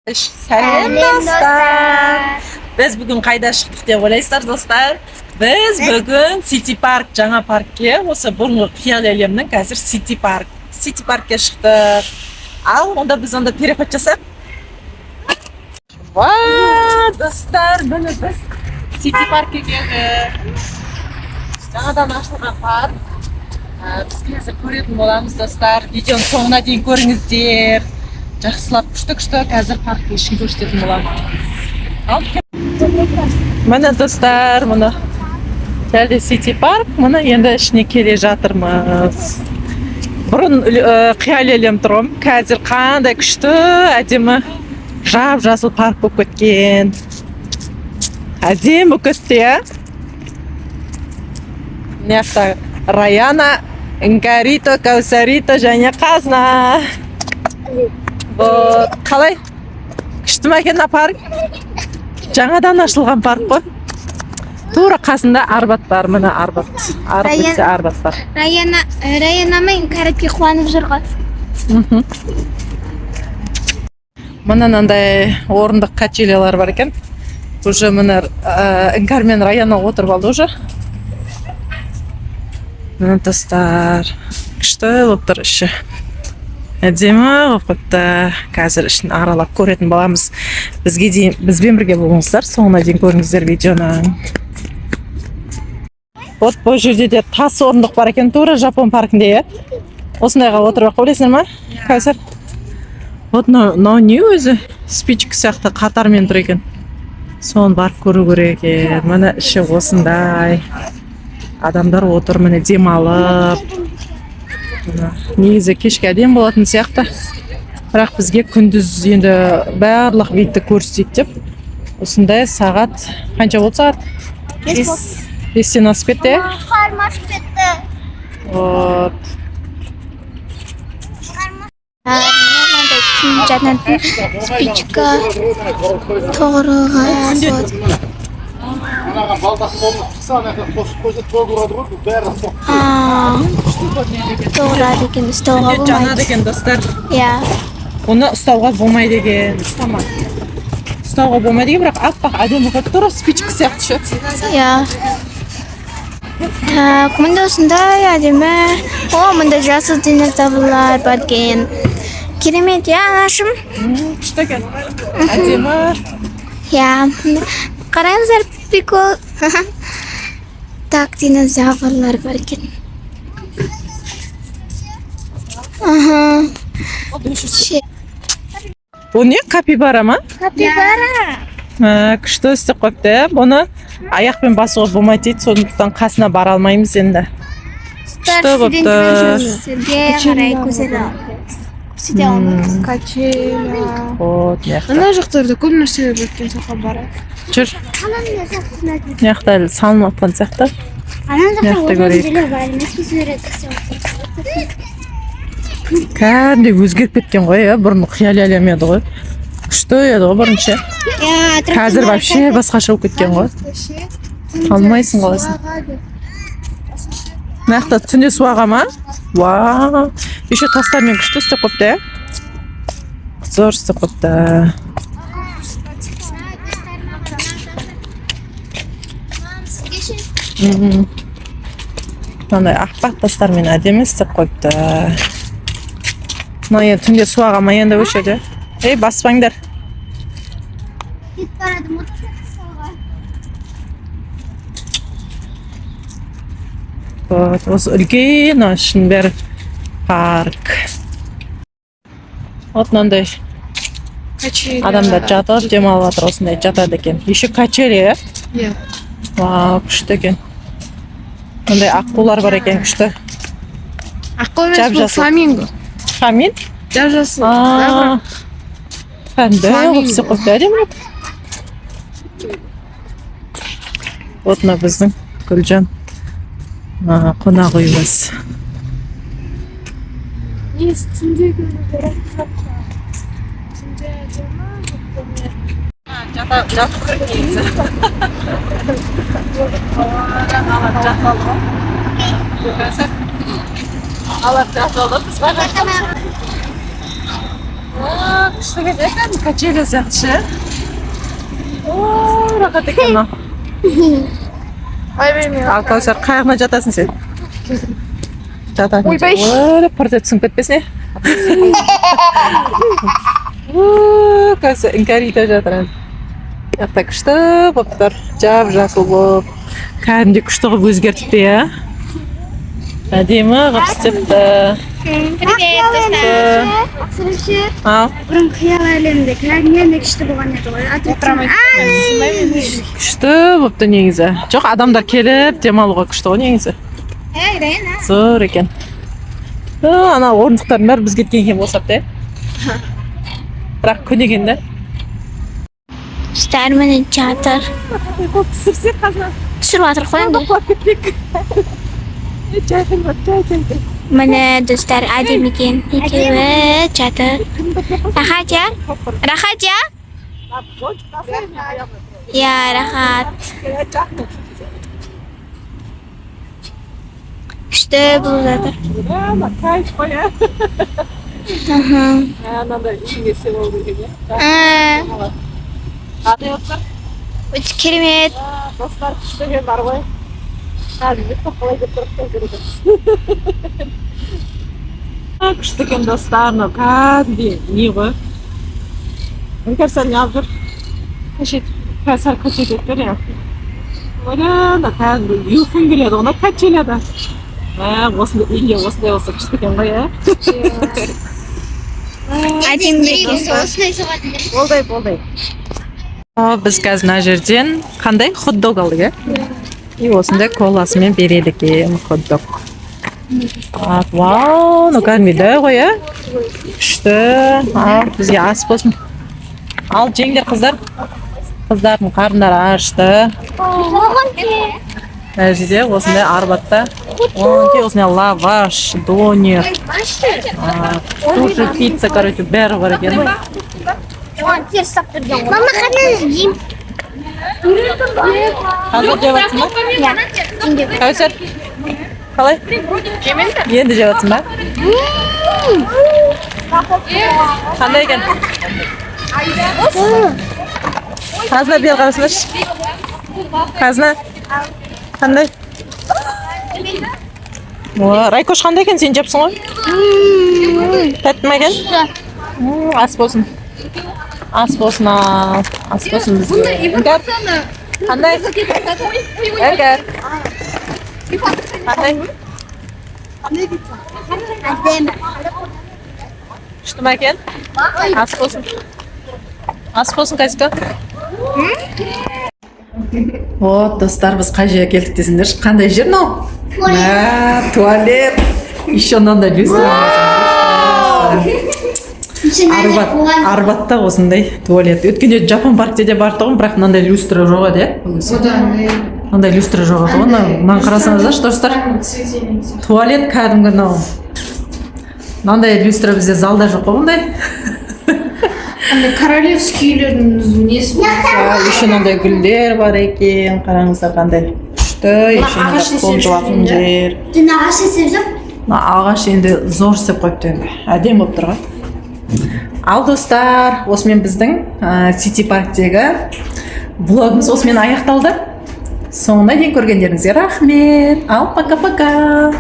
Сәлем достар. Біз бүгін қайда шықтық деп ойлайсыздар достар? Біз бүгін Сити Парк, жаңа паркке, осы бұрынғы қиял әлемнің қазір Сити Паркке шықтық. Ал, онда біз переход жасап. Достар, міне біз Сити Паркке келдік. Жаңадан ашылған парк. Біз қазір көретін боламыз достар. Видеоның соңына дейін көріңіздер. Жақсылап күшті қазір паркты ішін көрсететін боламыз. Міне достар, міне әлде Сити Парк, міне енді ішіне келе жатырмыз. Бұрын қиял әлем тұрым, қазір қандай күшті, әдемі жап-жасыл парк болып кеткен. Әдемі болып кетті, иә? Мына Раяна, Ингарито, Каусарито және Қазна. Қалай? Күшті ма екен парк? Жаңадан ашылған парк қой. Тура қасында Арбат бар, міне Арбат. Арбат бар. Раяна мен Ингаритке қуанып жүрген. Міне мынандай орындық качелялар бар екен. Уже міне Ингар мен Раяна отырып алды уже. Міне достар, күшті болып тұр іші. Әдемі қойыпты. Қазір ішін аралап көретін боламыз. Бізбен бірге болыңыздар, соңына дейін көріңіздер видеоны. Вот бұл жерде де тас орындық бар екен, тура Жапон паркінде. Осындайға отырып ойлайсыңдар ма? Қазір. Вот мынау не өзі? Спичка сияқты қатармен тұр екен. Соны барып көру керек екен. Міне іші осындай. Адамдар отыр, міне демалып. Негізі кешке әдем болатын сияқты. Бірақ бізге күндіз енді барлық видті көрсетейік деп. Осындай сағат, қанша болды сағат? 5-тен асып кетті. Қарым ашып кетті. Вот. Жаңадан спичка тоғырға болады. Анаған балдақ болып шықса, анаған қосып қойса тоғы ұрады ғой, бәрі Тоғырады екен, ұстауға болмайды. Жаңа деген достар. Иә. Оны ұстауға болмайды деген. Ұстауға болмайды деген, бірақ аппақ әдемі қойып тұр, спичка сияқты түседі. Иә. Так, мұнда осындай әдемі. Мұнда жасыл динозаврлар бар екен. Керемет, иә, анашым? Күшті екен. Әдемі. Иә. Қараңыздар, прикол. Так, динозаврлар бар екен. Бұл не? Капибара ма? Капибара. Күшті істеп қойыпты. Бұны аяқпен басуға болмайды дейді, сондықтан қасына бара алмаймыз енді. Күшті қойыпты. Сізге қарай көзелі. Көрсете алмаймыз. Качеля. Вот, мияқта. Ана жақтарда көп нәрселер өткен соқа барады. Жүр. Мияқта әлі салынып атқан сияқты. Мияқта көрейік. Кәдімгі өзгеріп кеткен ғой, бұрын қиял әлем еді ғой. Күшті еді ғой бұрынша. Қазір вообще басқаша болып кеткен ғой. Алмайсың қаласың. Маяқта түнде суаға ма? Вау! Еще тастармен күшті істеп қойыпты. Зор істеп қойыпты. Мынандай ақпақ тастармен әдемі істеп қойыпты. Мына енді түнде суаға ма енді өшеді. Баспаңдар. Осы үлкен ашын бәрі парк. Вот мынандай адамдар жатып, демалып жатыр, осындай жатады екен. Еще качеля, Иә. Вау, күшті екен. Мындай аққулар бар екен, күшті. Аққу емес бұл фламинго. Фламин? Жап-жасыл. Қандай қойып істеп қойыпты, әдемі. Вот мына біздің Гүлжан қонақ үйіміз. Жатып көріп кейсі. Алап жатып алып, біз баға Күшті екен, качеля сияқты ше. О, рахат екен мынау. Ал Кәусар, қаяғына жатасың сен? Жататын. Ойбай. Ой, пырды түсініп кетпесіне. Кәусар, іңкәриді жатыр. Яқта күшті болып тұр. Жап-жасыл болып. Кәдімде күшті қылып өзгертіпті, я? Әдемі қылып істепті. Привет, достар. Ал. Бұрын қиял әлемде кәдімгідей күшті болған еді ғой. Күшті болыпты негізі. Жоқ, адамдар келіп демалуға күшті ғой негізі. Зор екен. Ана орындықтардың бәрі біз кеткен екен болсап та. Бірақ көнеген де. Dostlar, məni çatır. Түсірсек қазір. Түсіріп атыр қойыңды. Тоқлап кетпек. Məni dostlar, әдемі екен. Екеуі жатыр. Рахат, я? Рахат, я? Я, рахат. Күшті болып жатыр. Кайф қой, ә? Анандай үйіңесі болды екен, ә? Қандай отыр? Өте керемет. Достар күштіген бар ғой. Қазір қалай деп тұрып күштіген достар, мынау кәдімгідей не ғой. Іңкәрсар не алып жүр? Кәсар көшет өтпер, я. Ойлан, кәдімгі ұйқың келеді, оны качеляда. Осындай үйінде осындай болса күштіген ғой, ә? Әдемі екен. Болдай. Біз қазір мына жерден қандай хот-дог алдық, ә? И осындай коласымен береді екен хот-дог. Вау, ну кәдімгідей ғой, ә? Күшті. Ал, бізге ас болсын. Ал, жеңдер қыздар. Қыздардың қарындары ашты. Мына жерде осындай арбатта. Осындай лаваш, донер, суши, пицца, короче, бәрі бар екен. Мама, қана жейм. Қазір жеп жатсың ба? Кәусар, қалай? Енді жеп жатсың ба? Қандай екен? Қазына бер қарасыңдаршы. Қазына. Қандай? Райкош қандай екен, сен жепсің ғой? Тәтті ма екен? Ас болсын. Ас болсын, ас болсын бізге. Іңкәр? Қандай? Іңкәр? Қандай? Күшті ма екен? Ас болсын. Ас болсын, Кәсіка? Вот, достар, біз қай жерге келдік десіңдерші. Қандай жер мынау? Туалет. Еще мынандай люстра. Арбатта осындай туалет. Өткенде Жапон паркте де барды ғой, бірақ мынандай люстра жоқ еді, иә? Мынандай люстра жоқ еді ғой. Мынаны қарасаңыздаршы, достар. Туалет кәдімгі мынау. Мынандай люстра бізде залда жоқ қой, мындай. Королевский үйлердің несі бар? Еще мынандай гүлдер бар екен. Қараңыздар қандай күшті. Еще мынандай қол жуатын жер. Ағаш есеп жоқ? Ағаш енді зор істеп қойыпты енді. Әдемі болып тұр ғой. Ал достар, осымен біздің Сити парктегі влогымыз осымен аяқталды. Соңына дейін көргендеріңізге рахмет. Ал, пока-пока.